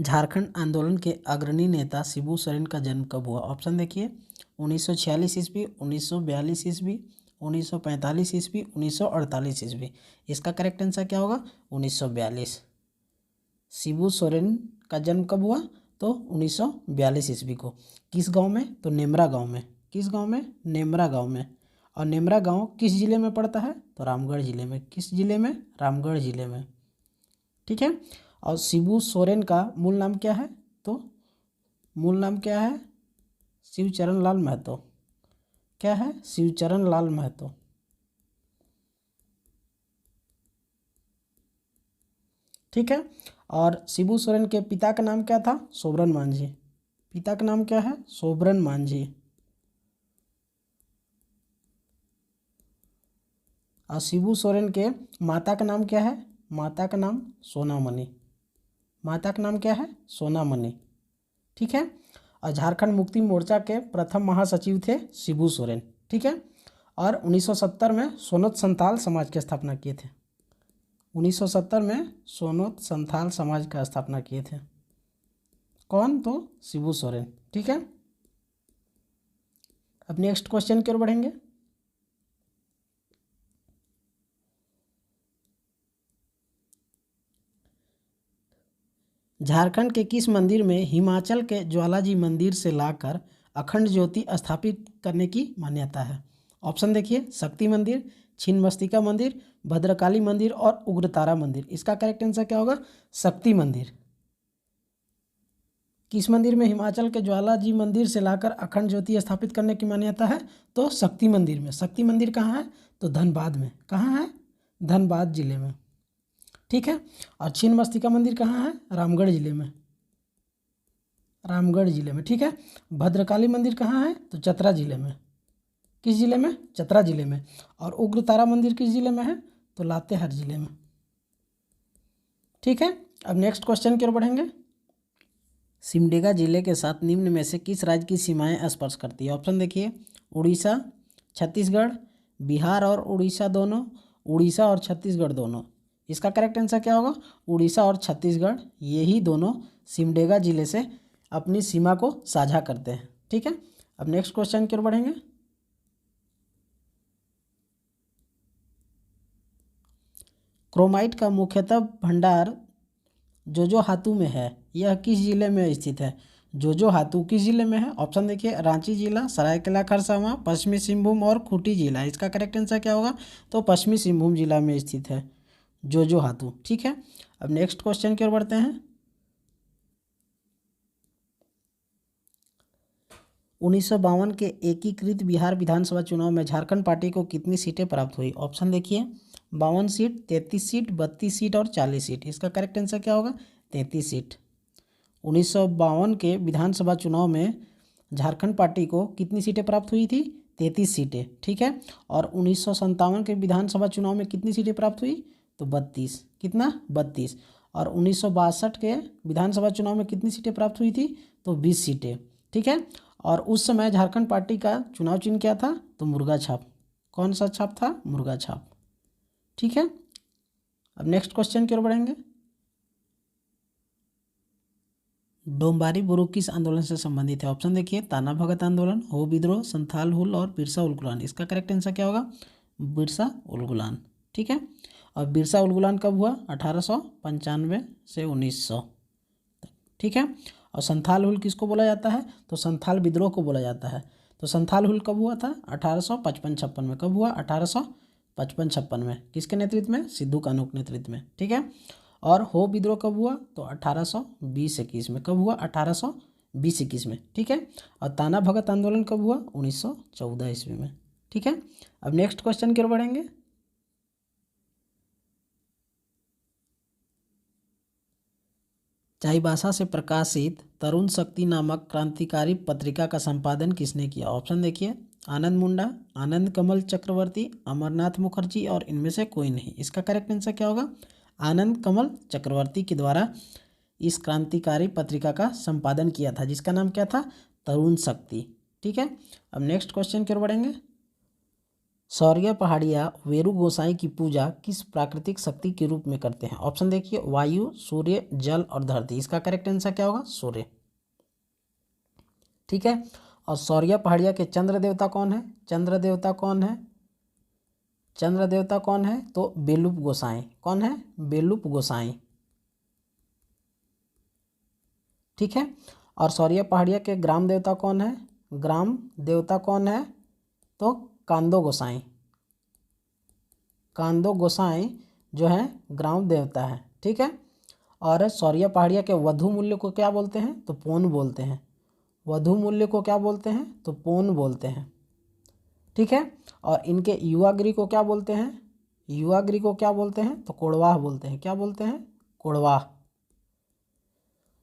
झारखंड आंदोलन के अग्रणी नेता शिबू सोरेन का जन्म कब हुआ? ऑप्शन देखिए 1946 ईस्वी, 1942 ईस्वी, 1945 ईस्वी, 1948 ईस्वी। इसका करेक्ट आंसर क्या होगा? 1942। शिबू सोरेन का जन्म कब हुआ? तो 1942 ईस्वी को। किस गांव में? तो नेमरा गांव में। किस गांव में? नेमरा गांव में। और नेमरा गांव किस जिले में पड़ता है? तो रामगढ़ जिले में। किस जिले में? रामगढ़ जिले में। ठीक है। और शिबू सोरेन का मूल नाम क्या है? तो मूल नाम क्या है? शिवचरण लाल महतो। क्या है? शिवचरण लाल महतो। ठीक है। और शिबू सोरेन के पिता का नाम क्या था? सोबरन मांझी। पिता का नाम क्या है? सोबरन मांझी। और शिबू सोरेन के माता का नाम क्या है? माता का नाम सोनामणि। माता का नाम क्या है? सोनामणि। ठीक है। और झारखंड मुक्ति मोर्चा के प्रथम महासचिव थे शिबू सोरेन। ठीक है। और 1970 में सोनत संथाल समाज की स्थापना किए थे। 1970 में सोनत संथाल समाज का स्थापना किए थे। कौन? तो शिबू सोरेन। ठीक है। अब नेक्स्ट क्वेश्चन की ओर बढ़ेंगे। झारखंड के किस मंदिर में हिमाचल के ज्वालाजी मंदिर से लाकर अखंड ज्योति स्थापित करने की मान्यता है? ऑप्शन देखिए शक्ति मंदिर, छिन्नमस्तिका मंदिर, भद्रकाली मंदिर और उग्रतारा मंदिर। इसका करेक्ट आंसर क्या होगा? शक्ति मंदिर। किस मंदिर में हिमाचल के ज्वालाजी मंदिर से लाकर अखंड ज्योति स्थापित करने की मान्यता है? तो शक्ति मंदिर में। शक्ति मंदिर कहाँ है? तो धनबाद में। कहाँ है? धनबाद जिले में। ठीक है। और छिन्नमस्तिका मंदिर कहाँ है? रामगढ़ जिले में। रामगढ़ जिले में। ठीक है। भद्रकाली मंदिर कहाँ है? तो चतरा जिले में। किस जिले में? चतरा जिले में। और उग्रतारा मंदिर किस जिले में है? तो लातेहार जिले में। ठीक है। अब नेक्स्ट क्वेश्चन की ओर बढ़ेंगे। सिमडेगा जिले के साथ निम्न में से किस राज्य की सीमाएं स्पर्श करती है? ऑप्शन देखिए उड़ीसा, छत्तीसगढ़, बिहार और उड़ीसा दोनों, उड़ीसा और छत्तीसगढ़ दोनों। इसका करेक्ट आंसर क्या होगा? उड़ीसा और छत्तीसगढ़, यही दोनों सिमडेगा जिले से अपनी सीमा को साझा करते हैं। ठीक है। अब नेक्स्ट क्वेश्चन की ओर बढ़ेंगे। क्रोमाइट का मुख्यतः भंडार जोजोहातू में है। यह किस जिले में स्थित है? जोजोहातू किस जिले में है? ऑप्शन देखिए रांची जिला, सरायकेला खरसावां, पश्चिमी सिंहभूम और खूंटी जिला। इसका करेक्ट आंसर क्या होगा? तो पश्चिमी सिंहभूम जिला में स्थित है जोजोहातू। ठीक है। अब नेक्स्ट क्वेश्चन की ओर बढ़ते हैं। 1952 के एकीकृत बिहार विधानसभा चुनाव में झारखंड पार्टी को कितनी सीटें प्राप्त हुई? ऑप्शन देखिए 52 सीट, 33 सीट, 32 सीट और 40 सीट। इसका करेक्ट आंसर क्या होगा? 33 सीट। 1952 के विधानसभा चुनाव में झारखंड पार्टी को कितनी सीटें प्राप्त हुई थी? 33 सीटें। ठीक है। और 1957 के विधानसभा चुनाव में कितनी सीटें प्राप्त हुई? तो 32। कितना? 32। और 1962 के विधानसभा चुनाव में कितनी सीटें प्राप्त हुई थी? तो 20 सीटें। ठीक है। और उस समय झारखंड पार्टी का चुनाव चिन्ह क्या था? तो मुर्गा छाप। कौन सा छाप था? मुर्गा छाप। ठीक है। अब नेक्स्ट क्वेश्चन की ओर बढ़ेंगे। डोम्बारी बुरु किस आंदोलन से संबंधित है? ऑप्शन देखिए ताना भगत आंदोलन, हो विद्रोह, संथाल हुल और बिरसा उल गुलान। इसका करेक्ट आंसर क्या होगा? बिरसा उल गुलान। ठीक है। और बिरसा उल गुलान कब हुआ? 1895 से 1900। ठीक है। और संथाल हुल किसको बोला जाता है? तो संथाल विद्रोह को बोला जाता है। तो संथाल हुल कब हुआ था? 1855-56 में। कब हुआ? 1855-56 में। किसके नेतृत्व में? सिद्धू कान्हू के नेतृत्व में। ठीक है। और हो विद्रोह कब हुआ? तो 1820-21 में। कब हुआ? 1820-21 में। ठीक है। और ताना भगत आंदोलन कब हुआ? 1914 ईस्वी में। ठीक है। अब नेक्स्ट क्वेश्चन की ओर बढ़ेंगे। चाईबासा से प्रकाशित तरुण शक्ति नामक क्रांतिकारी पत्रिका का संपादन किसने किया? ऑप्शन देखिए आनंद मुंडा, आनंद कमल चक्रवर्ती, अमरनाथ मुखर्जी और इनमें से कोई नहीं। इसका करेक्ट आंसर क्या होगा? आनंद कमल चक्रवर्ती के द्वारा इस क्रांतिकारी पत्रिका का संपादन किया था, जिसका नाम क्या था? तरुण शक्ति। ठीक है। अब नेक्स्ट क्वेश्चन की ओर बढ़ेंगे। शौर्य पहाड़िया वेरु गोसाई की पूजा किस प्राकृतिक शक्ति के रूप में करते हैं? ऑप्शन देखिए, वायु, सूर्य, जल और धरती। इसका करेक्ट आंसर क्या होगा? सूर्य। ठीक है। और शौर्य पहाड़िया के चंद्र देवता कौन है? चंद्र देवता कौन है? चंद्र देवता कौन है? तो बेलूप गोसाई। कौन है? बेलूप गोसाई। ठीक है। और शौर्य पहाड़िया के ग्राम देवता कौन है? ग्राम देवता कौन है? तो कांदो गोसाई। कांदो गोसाई जो है ग्राम देवता है। ठीक है। और शौर्य पहाड़िया के वधु मूल्य को क्या बोलते हैं? तो पौन बोलते हैं। वधु मूल्य को क्या बोलते हैं? तो पौन बोलते हैं। ठीक है। और इनके युवागिरी को क्या बोलते हैं? युवागिरी को क्या बोलते हैं? तो कोड़वाह बोलते हैं। क्या बोलते हैं? कोड़वाह।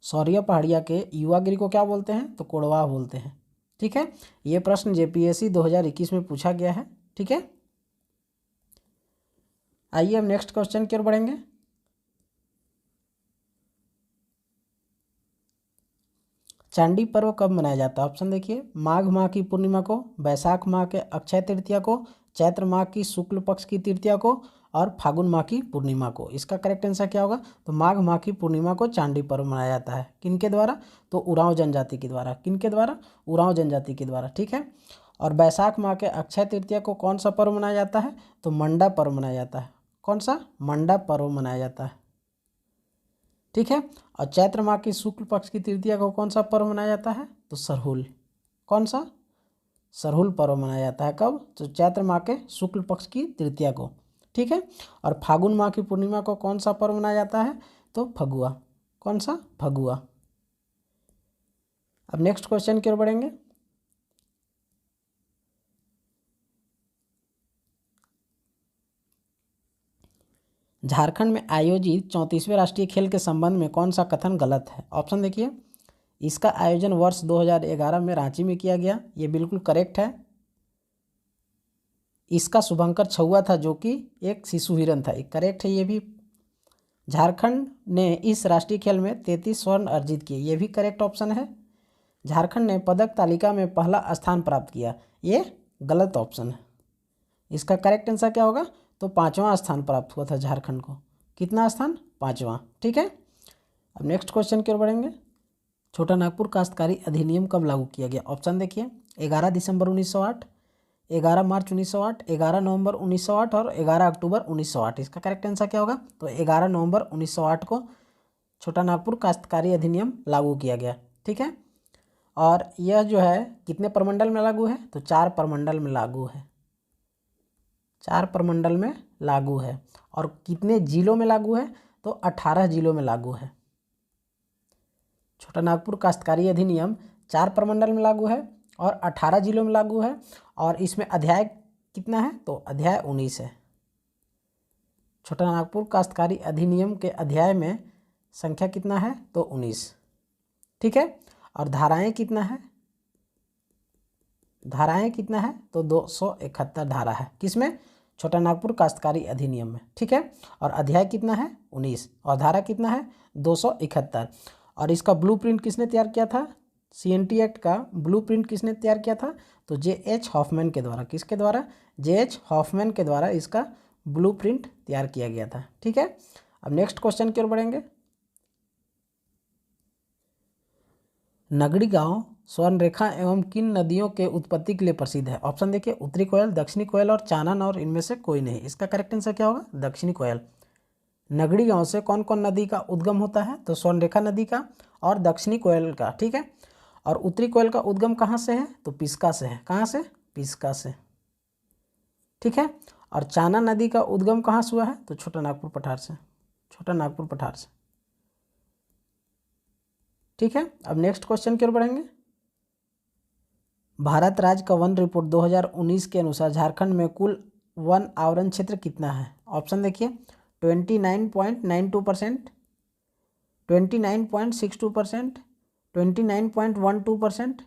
शौर्य पहाड़िया के युवागिरी को क्या बोलते हैं? तो कोड़वाह बोलते हैं। ठीक है। ये प्रश्न जेपीएससी 2021 में पूछा गया है। ठीक है। आइए हम नेक्स्ट क्वेश्चन की ओर बढ़ेंगे। चांडी पर्व कब मनाया जाता है? ऑप्शन देखिए, माघ माह की पूर्णिमा को, बैसाख माह के अक्षय तृतीया को, चैत्र माह की शुक्ल पक्ष की तृतीया को और फागुन माह की पूर्णिमा को। इसका करेक्ट आंसर क्या होगा? तो माघ माह की पूर्णिमा को चांडी पर्व मनाया जाता है। किनके द्वारा? तो उरांव जनजाति के द्वारा। किनके द्वारा? उरांव जनजाति के द्वारा। ठीक है। और बैसाख माह के अक्षय तृतीया को कौन सा पर्व मनाया जाता है? तो मंडा पर्व मनाया जाता है। कौन सा? मंडा पर्व मनाया जाता है। ठीक है। और चैत्र माह की शुक्ल पक्ष की तृतीया को कौन सा पर्व मनाया जाता है? तो सरहुल। कौन सा? सरहुल पर्व मनाया जाता है। कब? तो चैत्र माह के शुक्ल पक्ष की तृतीया को। ठीक है। और फागुन माह की पूर्णिमा को कौन सा पर्व मनाया जाता है? तो फगुआ। कौन सा? फगुआ। अब नेक्स्ट क्वेश्चन की ओर बढ़ेंगे। झारखंड में आयोजित 34वें राष्ट्रीय खेल के संबंध में कौन सा कथन गलत है? ऑप्शन देखिए, इसका आयोजन वर्ष 2011 में रांची में किया गया। ये बिल्कुल करेक्ट है। इसका शुभंकर छुआ था जो कि एक शिशु हिरन था। एक करेक्ट है ये भी। झारखंड ने इस राष्ट्रीय खेल में 33 स्वर्ण अर्जित किए। ये भी करेक्ट ऑप्शन है। झारखंड ने पदक तालिका में पहला स्थान प्राप्त किया। ये गलत ऑप्शन है। इसका करेक्ट आंसर क्या होगा? तो 5वां स्थान प्राप्त हुआ था झारखंड को। कितना स्थान? 5वां। ठीक है। अब नेक्स्ट क्वेश्चन की ओर बढ़ेंगे। छोटा नागपुर काश्तकारी अधिनियम कब लागू किया गया? ऑप्शन देखिए, 11 दिसंबर 1908, 11 मार्च 1908, 11 नवंबर 1908 और 11 अक्टूबर 1908। इसका करेक्ट आंसर क्या होगा? तो 11 नवंबर 1908 को छोटा नागपुर काश्तकारी अधिनियम लागू किया गया। ठीक है। और यह जो है कितने प्रमंडल में लागू है? तो 4 प्रमंडल में लागू है। 4 प्रमंडल में लागू है। और कितने जिलों में लागू है? तो 18 जिलों में लागू है। छोटा नागपुर काश्तकारी अधिनियम 4 प्रमंडल में लागू है और 18 जिलों में लागू है। और इसमें अध्याय कितना है? तो अध्याय 19 है। छोटा नागपुर काश्तकारी अधिनियम के अध्याय में संख्या कितना है? तो 19। ठीक है। और धाराएं कितना है? धाराएं कितना है? तो 271 धारा है। किसमें? छोटा नागपुर काश्तकारी अधिनियम में। ठीक है। और अध्याय कितना है? 19। और धारा कितना है? 271। और इसका ब्लूप्रिंट किसने तैयार किया था? CNT एक्ट का ब्लूप्रिंट किसने तैयार किया था? तो JH हॉफमैन के द्वारा। किसके द्वारा? JH हॉफमैन के द्वारा इसका ब्लूप्रिंट तैयार किया गया था। ठीक है। अब नेक्स्ट क्वेश्चन की ओर बढ़ेंगे। नगड़ी गांव स्वर्णरेखा एवं किन नदियों के उत्पत्ति के लिए प्रसिद्ध है? ऑप्शन देखिए, उत्तरी कोयल, दक्षिणी कोयल और चानन और इनमें से कोई नहीं। इसका करेक्ट आंसर क्या होगा? दक्षिणी कोयल। नगड़ी गांव से कौन कौन नदी का उद्गम होता है? तो स्वर्णरेखा नदी का और दक्षिणी कोयल का। ठीक है। और उत्तरी कोयल का उद्गम कहाँ से है? तो पिस्का से है। कहाँ से? पिस्का से। ठीक है। और चानन नदी का उद्गम कहाँ से हुआ है? तो छोटा नागपुर पठार से। छोटा नागपुर पठार से। ठीक है। अब नेक्स्ट क्वेश्चन की ओर बढ़ेंगे। भारत राज्य का वन रिपोर्ट 2019 के अनुसार झारखंड में कुल वन आवरण क्षेत्र कितना है? ऑप्शन देखिए, 29.92%, 29.62%, 29.12%,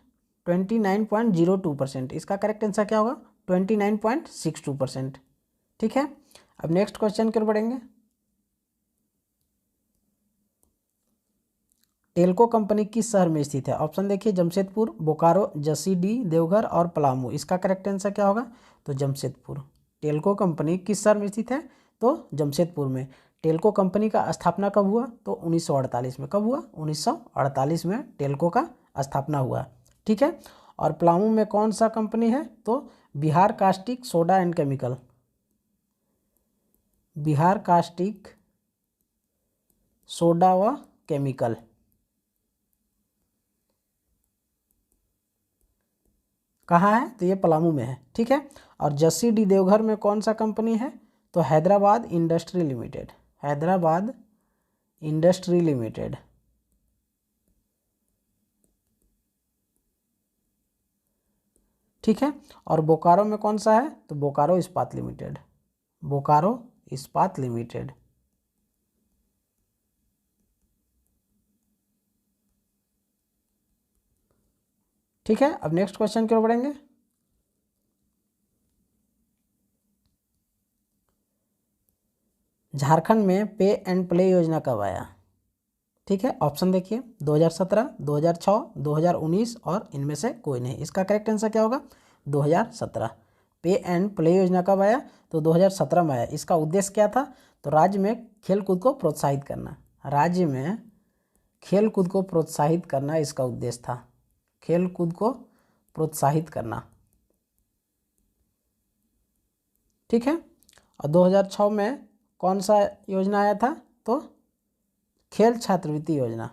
29.02%। इसका करेक्ट आंसर क्या होगा? 29.62%। ठीक है। अब नेक्स्ट क्वेश्चन की ओर बढ़ेंगे। टेल्को कंपनी किस शहर में स्थित है? ऑप्शन देखिए, जमशेदपुर, बोकारो, जसीडीह, देवघर और पलामू। इसका करेक्ट आंसर क्या होगा? तो जमशेदपुर। टेल्को कंपनी किस शहर में स्थित है? तो जमशेदपुर में। टेल्को कंपनी का स्थापना कब हुआ? तो 1948 में। कब हुआ? 1948 में टेल्को का स्थापना हुआ। ठीक है। और पलामू में कौन सा कंपनी है? तो Bihar caustic soda and chemical. Bihar caustic soda व केमिकल। कहाँ है? तो ये पलामू में है। ठीक है। और जस्सी डी देवघर में कौन सा कंपनी है? तो Hyderabad industry limited. Hyderabad industry limited. ठीक है। और बोकारो में कौन सा है? तो बोकारो इस्पात लिमिटेड। बोकारो इस्पात लिमिटेड। ठीक है। अब नेक्स्ट क्वेश्चन की ओर बढ़ेंगे। झारखंड में पे एंड प्ले योजना कब आया? ठीक है। ऑप्शन देखिए, 2017, 2006, 2019 और इनमें से कोई नहीं। इसका करेक्ट आंसर क्या होगा? 2017। पे एंड प्ले योजना कब आया? तो 2017 में आया। इसका उद्देश्य क्या था? तो राज्य में खेल कूद को प्रोत्साहित करना। राज्य में खेल कूद को प्रोत्साहित करना इसका उद्देश्य था। खेल कूद को प्रोत्साहित करना। ठीक है। और 2006 में कौन सा योजना आया था? तो खेल छात्रवृत्ति योजना।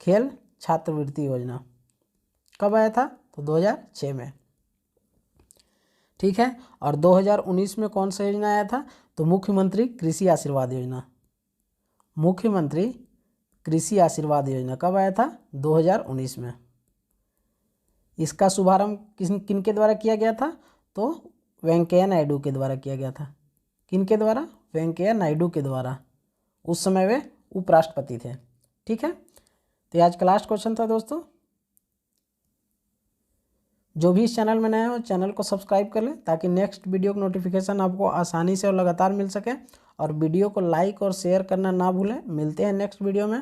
खेल छात्रवृत्ति योजना कब आया था? तो 2006 में। ठीक है। और 2019 में कौन सा योजना आया था? तो मुख्यमंत्री कृषि आशीर्वाद योजना। मुख्यमंत्री कृषि आशीर्वाद योजना कब आया था? 2019 में। इसका शुभारंभ किन के द्वारा किया गया था? तो वेंकैया नायडू के द्वारा किया गया था। किन के द्वारा? वेंकैया नायडू के द्वारा। उस समय वे उपराष्ट्रपति थे। ठीक है। तो आज का लास्ट क्वेश्चन था दोस्तों। जो भी इस चैनल में नए हो चैनल को सब्सक्राइब कर ले ताकि नेक्स्ट वीडियो का नोटिफिकेशन आपको आसानी से और लगातार मिल सके। और वीडियो को लाइक और शेयर करना ना भूलें। मिलते हैं नेक्स्ट वीडियो में।